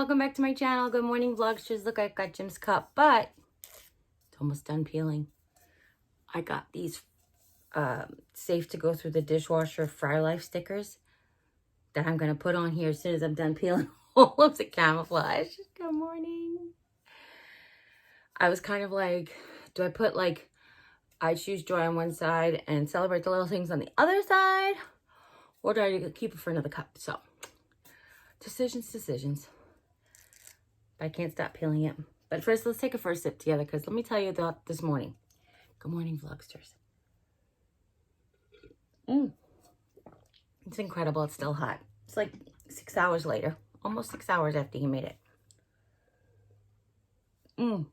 welcome back to my channel. Good morning vlogs. Just look, I got Jim's cup, but it's almost done peeling. I got these safe to go through the dishwasher Fry Life stickers that I'm going to put on here as soon as I'm done peeling all of the camouflage. Good morning. I was kind of like, do I put like, I choose joy on one side and celebrate the little things on the other side? Or do I keep it for another cup? So, decisions. I can't stop peeling it. But first, let's take a first sip together, because let me tell you about this morning. Good morning, vlogsters. It's incredible. It's still hot. It's like 6 hours later. Almost 6 hours after you made it. And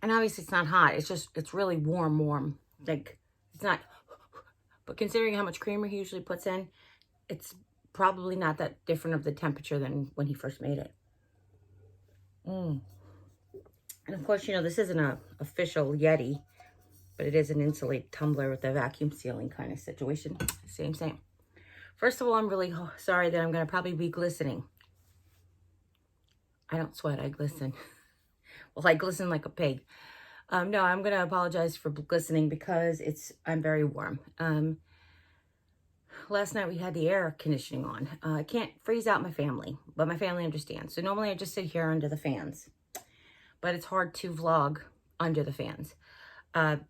obviously it's not hot. It's really warm. Like, it's not... But considering how much creamer he usually puts in, it's probably not that different of the temperature than when he first made it. And of course, you know, this isn't an official Yeti, but it is an insulated tumbler with a vacuum sealing kind of situation. Same. First of all, I'm really sorry that I'm going to probably be glistening. I don't sweat, I glisten. Well, I glisten like a pig. No, I'm going to apologize for glistening because I'm very warm. Last night we had the air conditioning on. I can't freeze out my family, but my family understands. So normally I just sit here under the fans, but it's hard to vlog under the fans.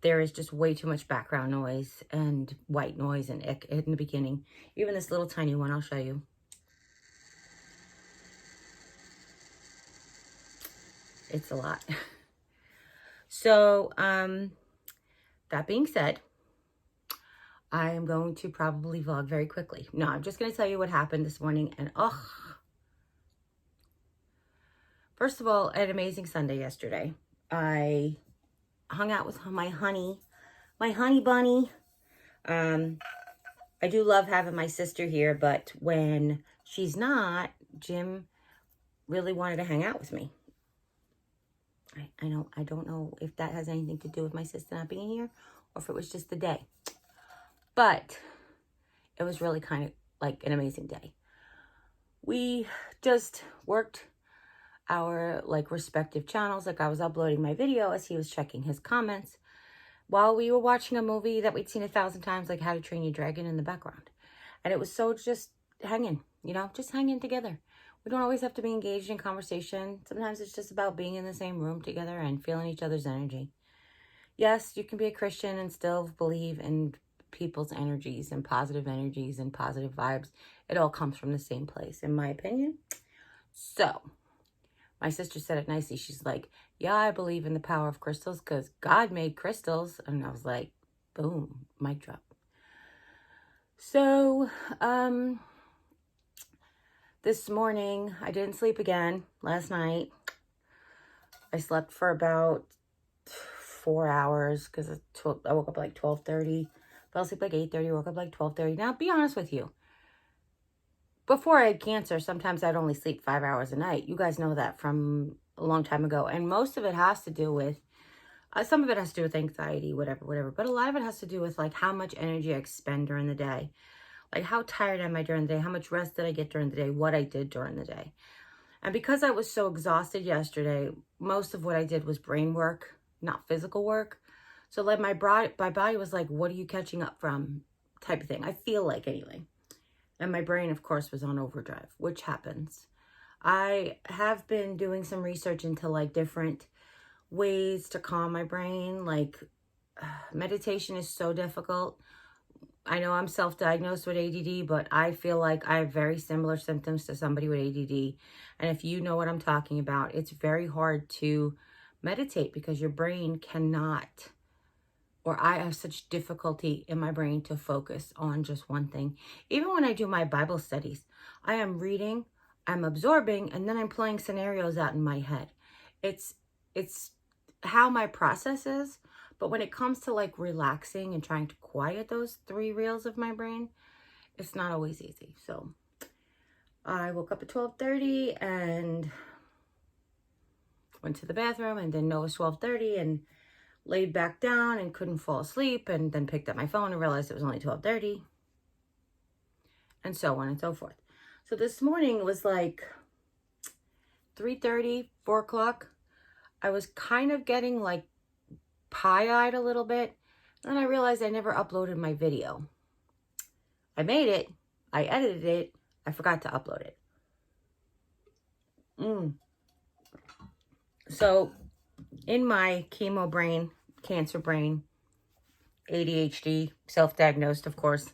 There is just way too much background noise and white noise and ick in the beginning. Even this little tiny one, I'll show you. It's a lot. So, that being said, I am going to probably vlog very quickly. No, I'm just going to tell you what happened this morning. And, first of all, I had an amazing Sunday yesterday. I hung out with my honey bunny. I do love having my sister here, but when she's not, Jim really wanted to hang out with me. I don't know if that has anything to do with my sister not being here or if it was just the day. But it was really kind of like an amazing day. We just worked our respective channels. Like, I was uploading my video as he was checking his comments while we were watching a movie that we'd seen 1,000 times, like How to Train Your Dragon, in the background. And it was so just hanging, just hanging together. We don't always have to be engaged in conversation. Sometimes it's just about being in the same room together and feeling each other's energy. Yes, you can be a Christian and still believe in people's energies and positive vibes. It all comes from the same place, in my opinion. So, my sister said it nicely. She's like, yeah, I believe in the power of crystals because God made crystals. And I was like, boom, mic drop. So, this morning, I didn't sleep again last night. I slept for about 4 hours because I woke up like 12:30. Fell asleep like 8:30, woke up like 12:30. Now, be honest with you. Before I had cancer, sometimes I'd only sleep 5 hours a night. You guys know that from a long time ago. And most of it has to do with, some of it has to do with anxiety, whatever. But a lot of it has to do with like how much energy I expend during the day. Like, how tired am I during the day? How much rest did I get during the day? What I did during the day. And because I was so exhausted yesterday, most of what I did was brain work, not physical work. So like my body was like, what are you catching up from? Type of thing. I feel like, anyway. And my brain, of course, was on overdrive, which happens. I have been doing some research into like different ways to calm my brain. Like, meditation is so difficult. I know I'm self-diagnosed with ADD, but I feel like I have very similar symptoms to somebody with ADD. And if you know what I'm talking about, it's very hard to meditate because your brain cannot, or I have such difficulty in my brain to focus on just one thing. Even when I do my Bible studies, I am reading, I'm absorbing, and then I'm playing scenarios out in my head. It's how my process is. But when it comes to like relaxing and trying to quiet those 3 reels of my brain, it's not always easy. So I woke up at 12:30 and went to the bathroom, and then no, it was 12:30 and laid back down and couldn't fall asleep, and then picked up my phone and realized it was only 12:30, and so on and so forth. So this morning was like, 3:30, 4 o'clock, I was kind of getting like pie-eyed a little bit. Then I realized I never uploaded my video. I made it. I edited it. I forgot to upload it. So in my chemo brain, cancer brain, ADHD, self-diagnosed, of course,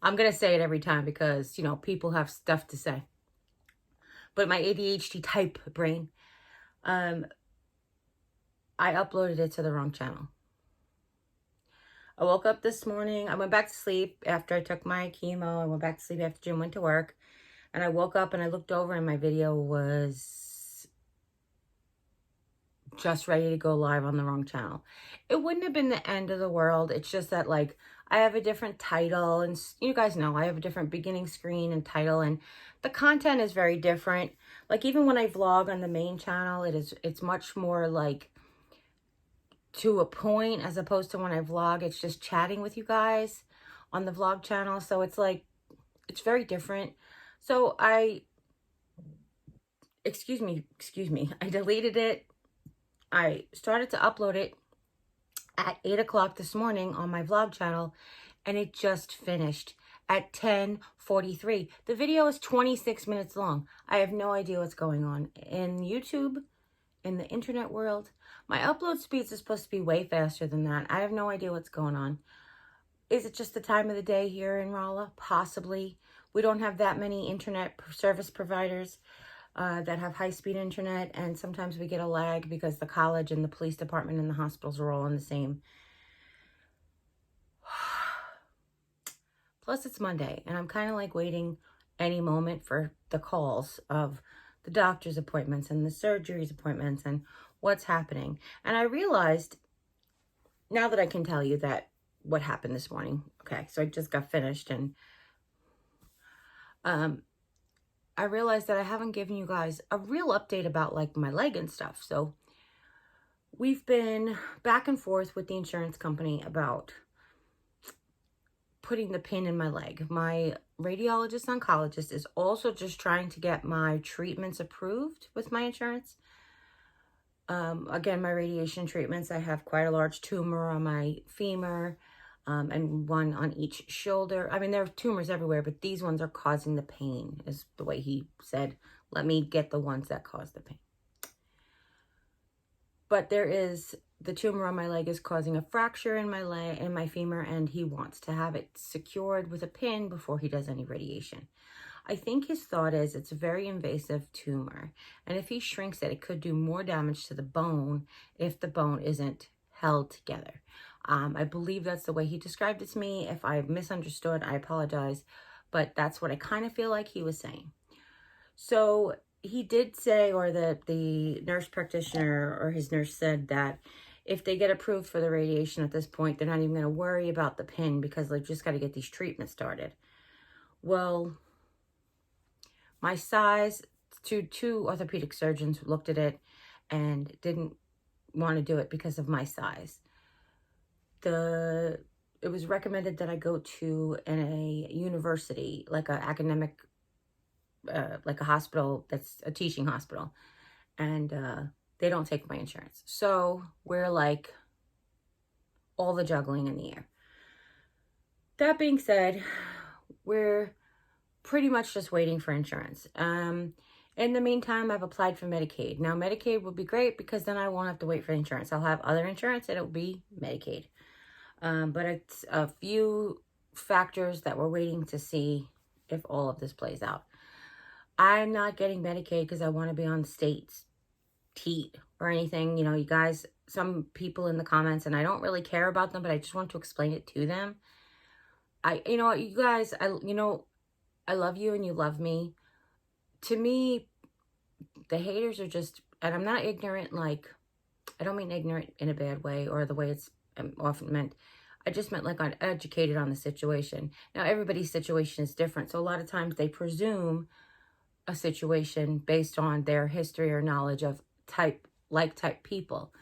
I'm going to say it every time because, you know, people have stuff to say. But my ADHD type brain, I uploaded it to the wrong channel. I woke up this morning. I went back to sleep after I took my chemo. I went back to sleep after Jim went to work. And I woke up and I looked over and my video was just ready to go live on the wrong channel. It wouldn't have been the end of the world. It's just that, like, I have a different title, and you guys know I have a different beginning screen and title, and the content is very different. Like, even when I vlog on the main channel, it's much more like to a point, as opposed to when I vlog, it's just chatting with you guys on the vlog channel. So it's like, it's very different. So excuse me, I deleted it. I started to upload it at 8 o'clock this morning on my vlog channel, and it just finished at 10:43. The video is 26 minutes long. I have no idea what's going on in YouTube, in the internet world. My upload speeds are supposed to be way faster than that. I have no idea what's going on. Is it just the time of the day here in Rolla? Possibly. We don't have that many internet service providers that have high-speed internet, and sometimes we get a lag because the college and the police department and the hospitals are all on the same. Plus, it's Monday, and I'm kind of like waiting any moment for the calls of the doctor's appointments and the surgery's appointments and what's happening. And I realized, now that I can tell you that what happened this morning. Okay, so I just got finished, and I realized that I haven't given you guys a real update about like my leg and stuff. So we've been back and forth with the insurance company about putting the pin in my leg. My radiologist oncologist is also just trying to get my treatments approved with my insurance. Again, my radiation treatments, I have quite a large tumor on my femur, and one on each shoulder. I mean, there are tumors everywhere, but these ones are causing the pain, is the way he said. Let me get the ones that cause the pain. But the tumor on my leg is causing a fracture in my leg, in my femur, and he wants to have it secured with a pin before he does any radiation. I think his thought is it's a very invasive tumor, and if he shrinks it, it could do more damage to the bone if the bone isn't held together. I believe that's the way he described it to me. If I misunderstood, I apologize, but that's what I kind of feel like he was saying. So he did say, or the nurse practitioner or his nurse said that if they get approved for the radiation at this point, they're not even going to worry about the pin because they've just got to get these treatments started. Well, my size, two orthopedic surgeons looked at it and didn't want to do it because of my size. It was recommended that I go to a university, like an academic, like a hospital that's a teaching hospital, and they don't take my insurance. So we're like all the juggling in the air. That being said, we're pretty much just waiting for insurance. In the meantime, I've applied for Medicaid. Now, Medicaid would be great because then I won't have to wait for insurance. I'll have other insurance and it'll be Medicaid. But it's a few factors that we're waiting to see if all of this plays out. I'm not getting Medicaid because I want to be on the state's teat or anything. You know, you guys, some people in the comments, and I don't really care about them, but I just want to explain it to them. You know what, you guys, I love you and you love me. To me, the haters are just, and I'm not ignorant, like, I don't mean ignorant in a bad way or the way it's often meant. I just meant like uneducated on the situation. Now, everybody's situation is different. So a lot of times they presume a situation based on their history or knowledge of type people.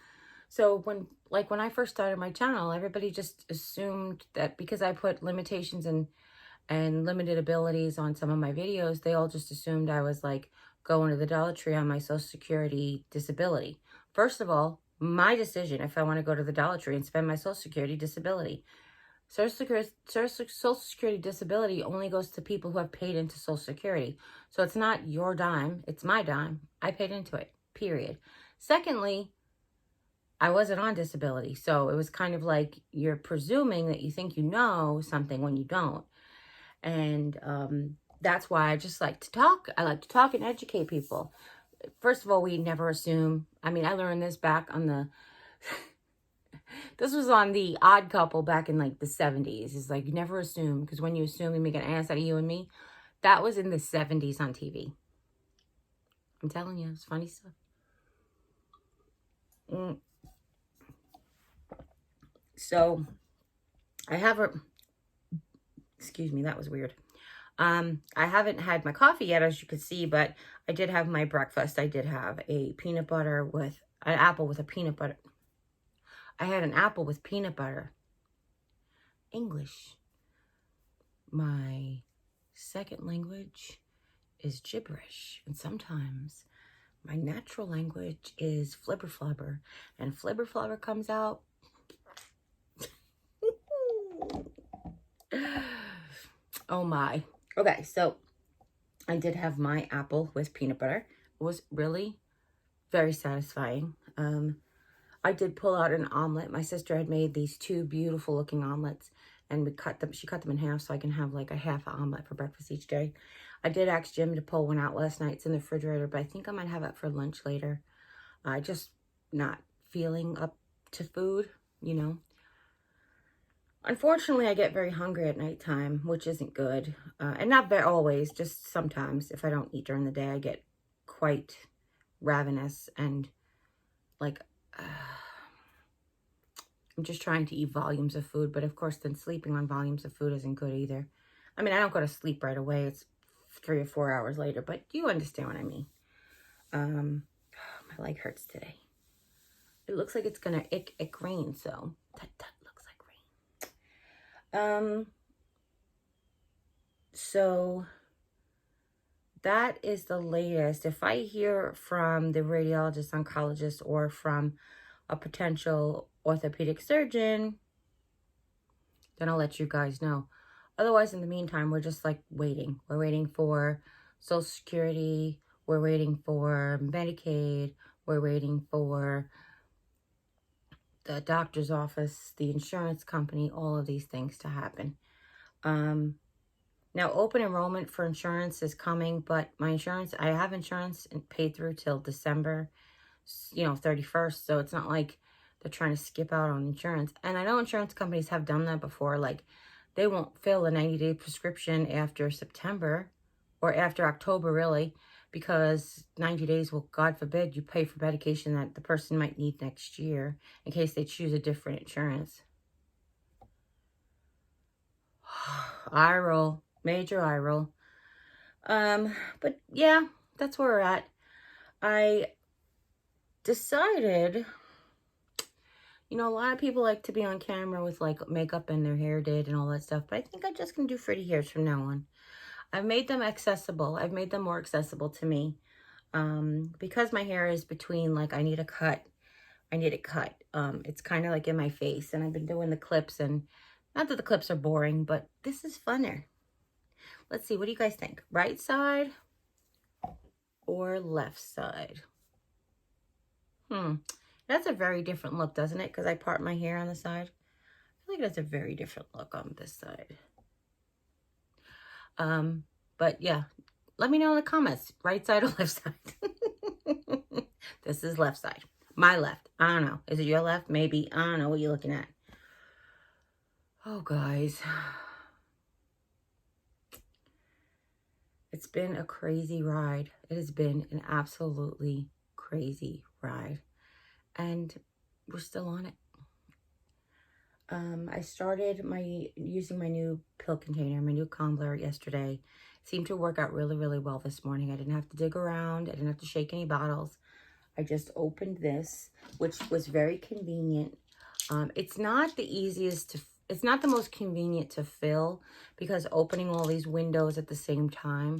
So when I first started my channel, everybody just assumed that because I put limitations and limited abilities on some of my videos, they all just assumed I was like go into the Dollar Tree on my Social Security disability. First of all, my decision if I want to go to the Dollar Tree and spend my Social Security disability. Social Security disability only goes to people who have paid into Social Security. So it's not your dime, it's my dime. I paid into it, period. Secondly, I wasn't on disability. So it was kind of like you're presuming that you think you know something when you don't. And that's why I just like to talk. I like to talk and educate people. First of all, we never assume. I mean, I learned this back on the... This was on the Odd Couple back in like the 70s. It's like, you never assume, because when you assume, you make an ass out of you and me. That was in the 70s on TV. I'm telling you, it's funny stuff. So, I have a... Excuse me, that was weird. I haven't had my coffee yet, as you can see, but I did have my breakfast. I did have a peanut butter with... An apple with a peanut butter... I had an apple with peanut butter. English. My second language is gibberish. And sometimes my natural language is flibber flabber. And flibber flabber comes out. Oh my. Okay, so I did have my apple with peanut butter. It was really very satisfying. I did pull out an omelet. My sister had made these two beautiful looking omelets, and we cut them. She cut them in half so I can have like a half omelet for breakfast each day. I did ask Jim to pull one out last night. It's in the refrigerator, but I think I might have it for lunch later. Just not feeling up to food, you know. Unfortunately, I get very hungry at nighttime, which isn't good. And not very always, just sometimes. If I don't eat during the day, I get quite ravenous and like... I'm just trying to eat volumes of food, but of course then sleeping on volumes of food isn't good either. I mean, I don't go to sleep right away. It's 3 or 4 hours later, but you understand what I mean. My leg hurts today. It looks like it's gonna ick rain, so that looks like rain. So that is the latest. If I hear from the radiologist, oncologist, or from a potential orthopedic surgeon, then I'll let you guys know. Otherwise, in the meantime, we're just like waiting. We're waiting for Social Security. We're waiting for Medicaid. We're waiting for the doctor's office, the insurance company, all of these things to happen. Now, open enrollment for insurance is coming, but my insurance, I have insurance paid through till December, 31st. So it's not like they're trying to skip out on insurance. And I know insurance companies have done that before. Like, they won't fill a 90-day prescription after September or after October, really, because 90 days will, God forbid, you pay for medication that the person might need next year in case they choose a different insurance. Eye roll. Major eye roll. But yeah, that's where we're at. I decided, a lot of people like to be on camera with like makeup and their hair did and all that stuff, but I think I'm just gonna do pretty hairs from now on. I've made them accessible. I've made them more accessible to me. Because my hair is between, like, I need it cut. It's kind of like in my face, and I've been doing the clips, and not that the clips are boring, but this is funner. Let's see, what do you guys think? Right side or left side? That's a very different look, doesn't it? Because I part my hair on the side. I feel like that's a very different look on this side. But yeah, let me know in the comments, right side or left side. This is left side. My left. I don't know. Is it your left? Maybe. I don't know what you're looking at. Oh, guys. It's been a crazy ride. It has been an absolutely crazy ride. And we're still on it. I started using my new pill container, my new Combler yesterday. It seemed to work out really, really well this morning. I didn't have to dig around. I didn't have to shake any bottles. I just opened this, which was very convenient. It's not the easiest to, it's not the most convenient to fill because opening all these windows at the same time,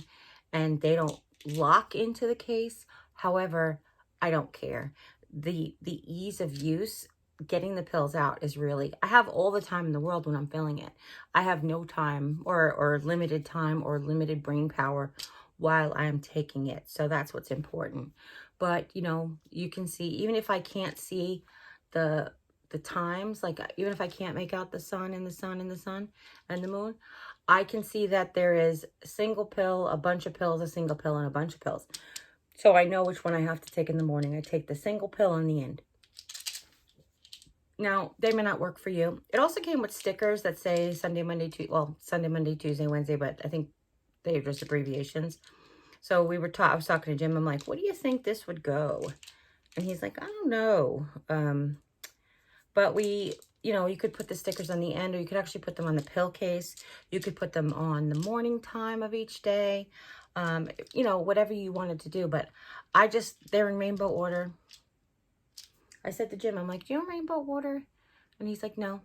and they don't lock into the case. However, I don't care. The ease of use, getting the pills out is really, I have all the time in the world when I'm feeling it. I have no time or limited time or limited brain power while I'm taking it. So that's what's important. But, you know, you can see, even if I can't see the times, like even if I can't make out the sun and the sun and the sun and the moon, I can see that there is a single pill, a bunch of pills, a single pill, and a bunch of pills. So I know which one I have to take in the morning. I take the single pill in the end. Now, they may not work for you. It also came with stickers that say Sunday, Monday, Tuesday, well, Sunday, Monday, Tuesday, Wednesday, but I think they're just abbreviations. So I was talking to Jim. I'm like, what do you think this would go? And he's like, I don't know. But you know, you could put the stickers on the end, or you could actually put them on the pill case. You could put them on the morning time of each day. You know, whatever you wanted to do. But they're in rainbow order. I said to Jim, I'm like, do you know rainbow water? And he's like, no.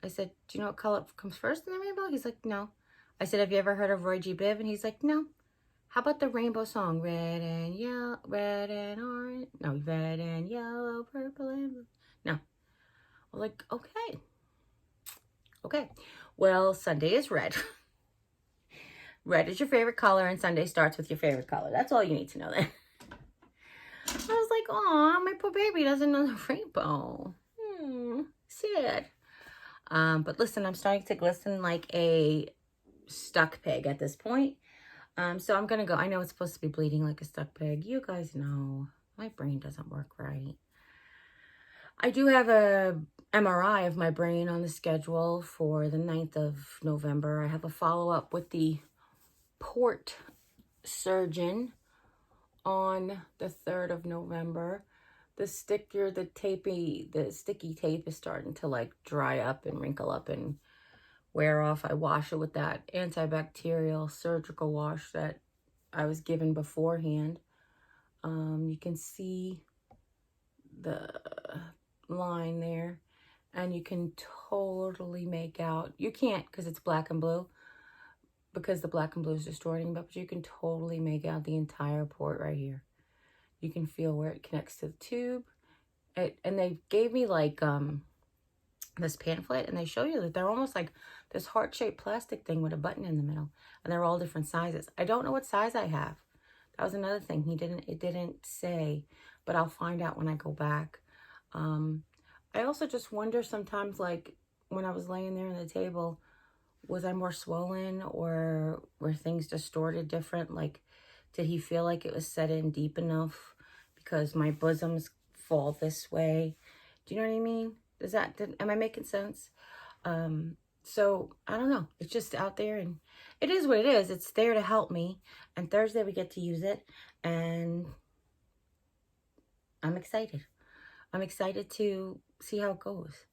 I said, do you know what color comes first in the rainbow? He's like, no. I said, have you ever heard of Roy G. Biv? And he's like, no. How about the rainbow song? Red and yellow, red and orange. No, red and yellow, purple and blue. No. I was like, okay. Okay. Well, Sunday is red. Red is your favorite color, and Sunday starts with your favorite color. That's all you need to know then. I was like, oh, my poor baby doesn't know the rainbow. Sad. But listen, I'm starting to glisten like a stuck pig at this point. So I'm going to go. I know it's supposed to be bleeding like a stuck pig. You guys know my brain doesn't work right. I do have a MRI of my brain on the schedule for the 9th of November. I have a follow-up with the port surgeon on the 3rd of November. The sticky tape is starting to like dry up and wrinkle up and wear off. I wash it with that antibacterial surgical wash that I was given beforehand. You can see the line there, and you can totally make out, you can't because it's black and blue, because the black and blue is distorting, but you can totally make out the entire port right here. You can feel where it connects to the tube. And they gave me like this pamphlet, and they show you that they're almost like this heart-shaped plastic thing with a button in the middle, and they're all different sizes. I don't know what size I have. That was another thing. It didn't say, but I'll find out when I go back. I also just wonder sometimes, like when I was laying there on the table, was I more swollen, or were things distorted different? Like, did he feel like it was set in deep enough because my bosoms fall this way? Do you know what I mean? Am I making sense? So I don't know. It's just out there, and it is what it is. It's there to help me. And Thursday we get to use it, and I'm excited. I'm excited to see how it goes.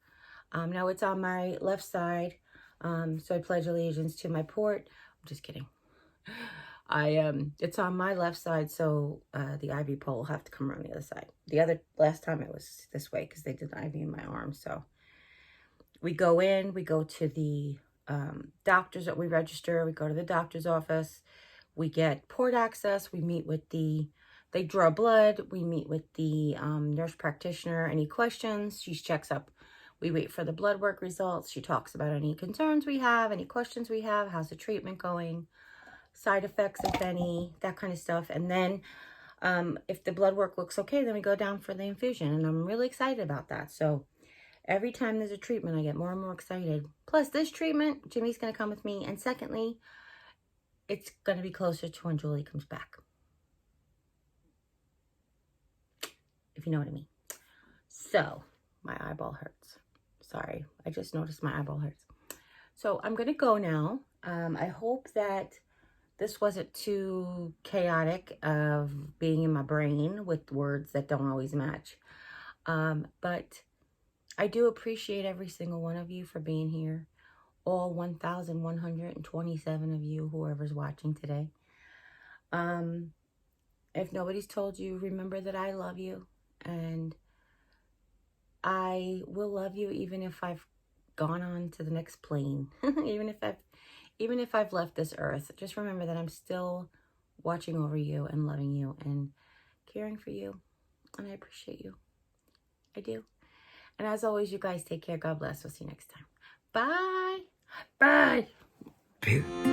Now it's on my left side. So I pledge allegiance to my port. I'm just kidding. It's on my left side, so the IV pole will have to come around the other side. Last time it was this way because they did the IV in my arm. So we go in, we go to the doctors that we register. We go to the doctor's office. We get port access. We meet with they draw blood. We meet with the nurse practitioner. Any questions? She checks up. We wait for the blood work results. She talks about any concerns we have, any questions we have, how's the treatment going, side effects, if any, that kind of stuff. And then if the blood work looks okay, then we go down for the infusion. And I'm really excited about that. So every time there's a treatment, I get more and more excited. Plus this treatment, Jimmy's going to come with me. And secondly, it's going to be closer to when Julie comes back. If you know what I mean. So my eyeball hurts. Sorry, I just noticed my eyeball hurts. So I'm going to go now. I hope that this wasn't too chaotic of being in my brain with words that don't always match. But I do appreciate every single one of you for being here. All 1,127 of you, whoever's watching today. If nobody's told you, remember that I love you. And I will love you even if I've gone on to the next plane. even if I've left this earth. Just remember that I'm still watching over you and loving you and caring for you. And I appreciate you. I do. And as always, you guys take care. God bless. We'll see you next time. Bye. Bye.